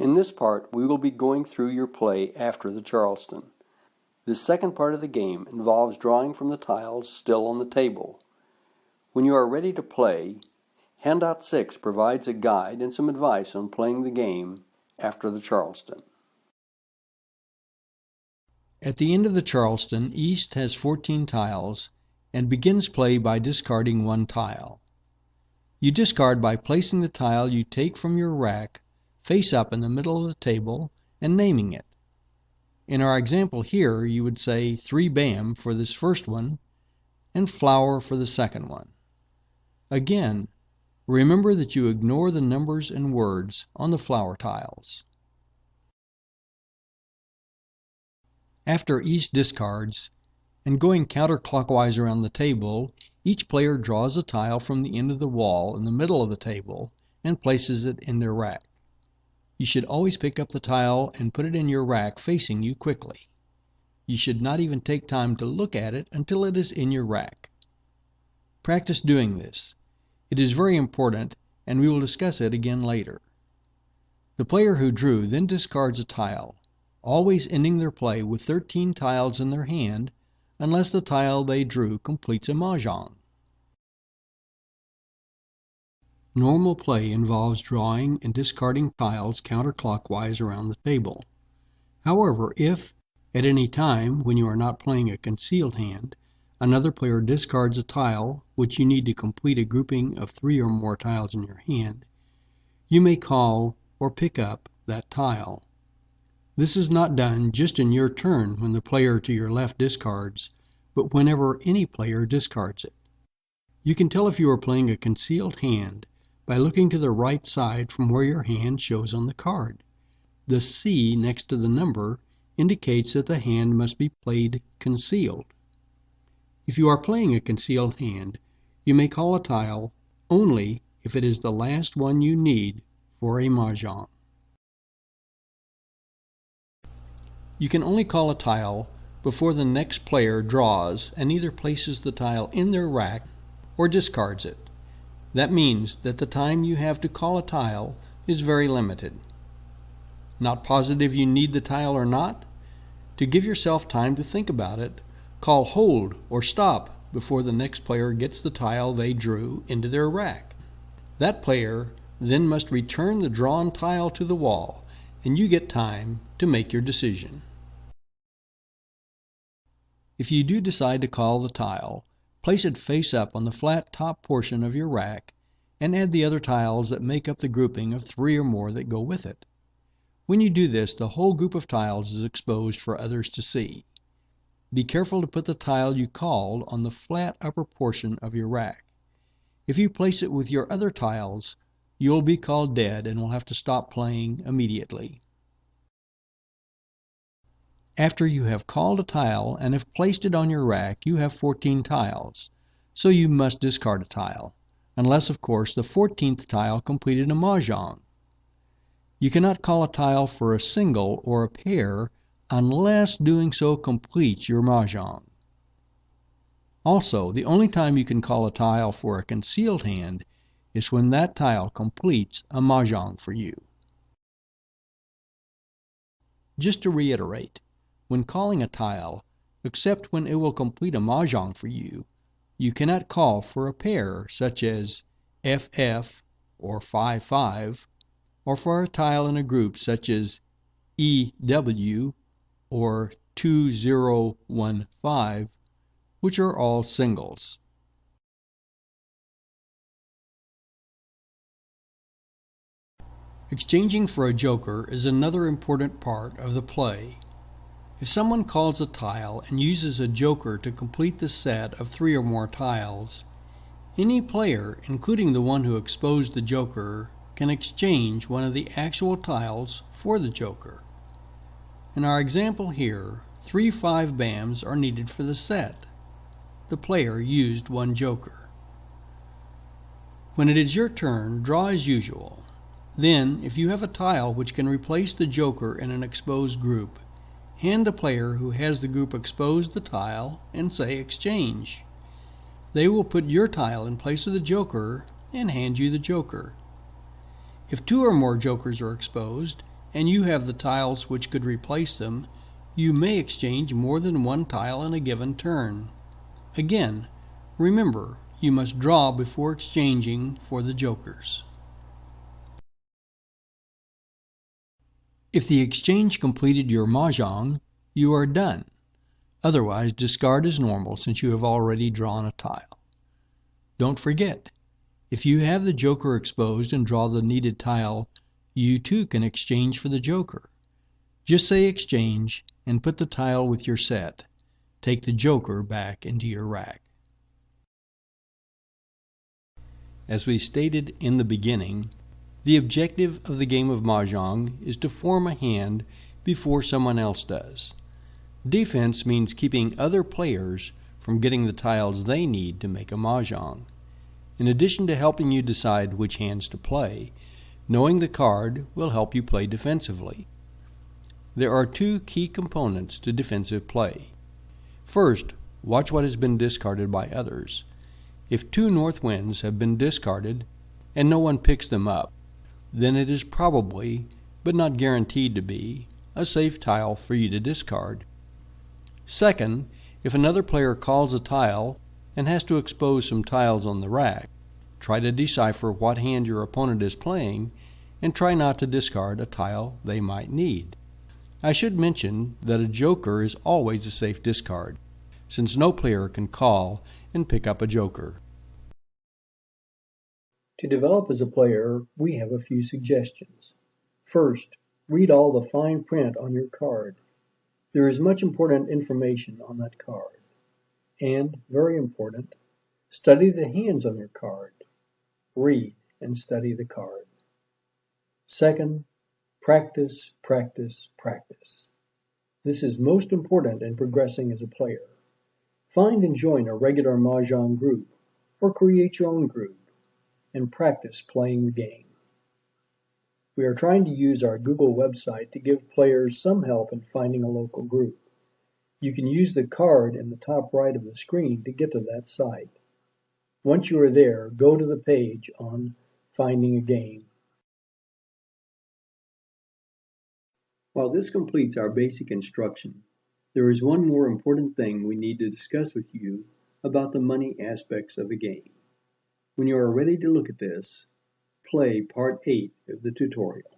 In this part, we will be going through your play after the Charleston. The second part of the game involves drawing from the tiles still on the table. When you are ready to play, Handout 6 provides a guide and some advice on playing the game after the Charleston. At the end of the Charleston, East has 14 tiles and begins play by discarding one tile. You discard by placing the tile you take from your rack face up in the middle of the table and naming it. In our example here, you would say 3 bam for this first one and flower for the second one. Again, remember that you ignore the numbers and words on the flower tiles. After East discards, and going counterclockwise around the table, each player draws a tile from the end of the wall in the middle of the table and places it in their rack. You should always pick up the tile and put it in your rack facing you quickly. You should not even take time to look at it until it is in your rack. Practice doing this. It is very important, and we will discuss it again later. The player who drew then discards a tile, always ending their play with 13 tiles in their hand, unless the tile they drew completes a mahjong. Normal play involves drawing and discarding tiles counterclockwise around the table. However, if, at any time when you are not playing a concealed hand, another player discards a tile which you need to complete a grouping of 3 or more tiles in your hand, you may call or pick up that tile. This is not done just in your turn when the player to your left discards, but whenever any player discards it. You can tell if you are playing a concealed hand by looking to the right side from where your hand shows on the card. The C next to the number indicates that the hand must be played concealed. If you are playing a concealed hand, you may call a tile only if it is the last one you need for a mahjong. You can only call a tile before the next player draws and either places the tile in their rack or discards it. That means that the time you have to call a tile is very limited. Not positive you need the tile or not? To give yourself time to think about it, call hold or stop before the next player gets the tile they drew into their rack. That player then must return the drawn tile to the wall, and you get time to make your decision. If you do decide to call the tile, place it face up on the flat top portion of your rack and add the other tiles that make up the grouping of 3 or more that go with it. When you do this, the whole group of tiles is exposed for others to see. Be careful to put the tile you called on the flat upper portion of your rack. If you place it with your other tiles, you'll be called dead and will have to stop playing immediately. After you have called a tile and have placed it on your rack, you have 14 tiles, so you must discard a tile, unless, of course, the 14th tile completed a mahjong. You cannot call a tile for a single or a pair unless doing so completes your mahjong. Also, the only time you can call a tile for a concealed hand is when that tile completes a mahjong for you. Just to reiterate, when calling a tile, except when it will complete a mahjong for you, you cannot call for a pair such as FF or 5-5, or for a tile in a group such as EW or 2015, which are all singles. Exchanging for a joker is another important part of the play. If someone calls a tile and uses a joker to complete the set of 3 or more tiles, any player, including the one who exposed the joker, can exchange one of the actual tiles for the joker. In our example here, 3 5-bams are needed for the set. The player used one joker. When it is your turn, draw as usual. Then, if you have a tile which can replace the joker in an exposed group, hand the player who has the group exposed the tile and say exchange. They will put your tile in place of the joker and hand you the joker. If 2 or more jokers are exposed, and you have the tiles which could replace them, you may exchange more than one tile in a given turn. Again, remember, you must draw before exchanging for the jokers. If the exchange completed your mahjong, you are done. Otherwise, discard as normal since you have already drawn a tile. Don't forget, if you have the joker exposed and draw the needed tile, you too can exchange for the joker. Just say exchange and put the tile with your set. Take the joker back into your rack. As we stated in the beginning, the objective of the game of mahjong is to form a hand before someone else does. Defense means keeping other players from getting the tiles they need to make a mahjong. In addition to helping you decide which hands to play, knowing the card will help you play defensively. There are two key components to defensive play. First, watch what has been discarded by others. If two north winds have been discarded and no one picks them up, then it is probably, but not guaranteed to be, a safe tile for you to discard. Second, if another player calls a tile and has to expose some tiles on the rack, try to decipher what hand your opponent is playing and try not to discard a tile they might need. I should mention that a joker is always a safe discard, since no player can call and pick up a joker. To develop as a player, we have a few suggestions. First, read all the fine print on your card. There is much important information on that card. And, very important, study the hands on your card. Read and study the card. Second, practice, practice, practice. This is most important in progressing as a player. Find and join a regular mahjong group, or create your own group, and practice playing the game. We are trying to use our Google website to give players some help in finding a local group. You can use the card in the top right of the screen to get to that site. Once you are there, go to the page on Finding a Game. While this completes our basic instruction, there is one more important thing we need to discuss with you about the money aspects of the game. When you are ready to look at this, play Part 8 of the tutorial.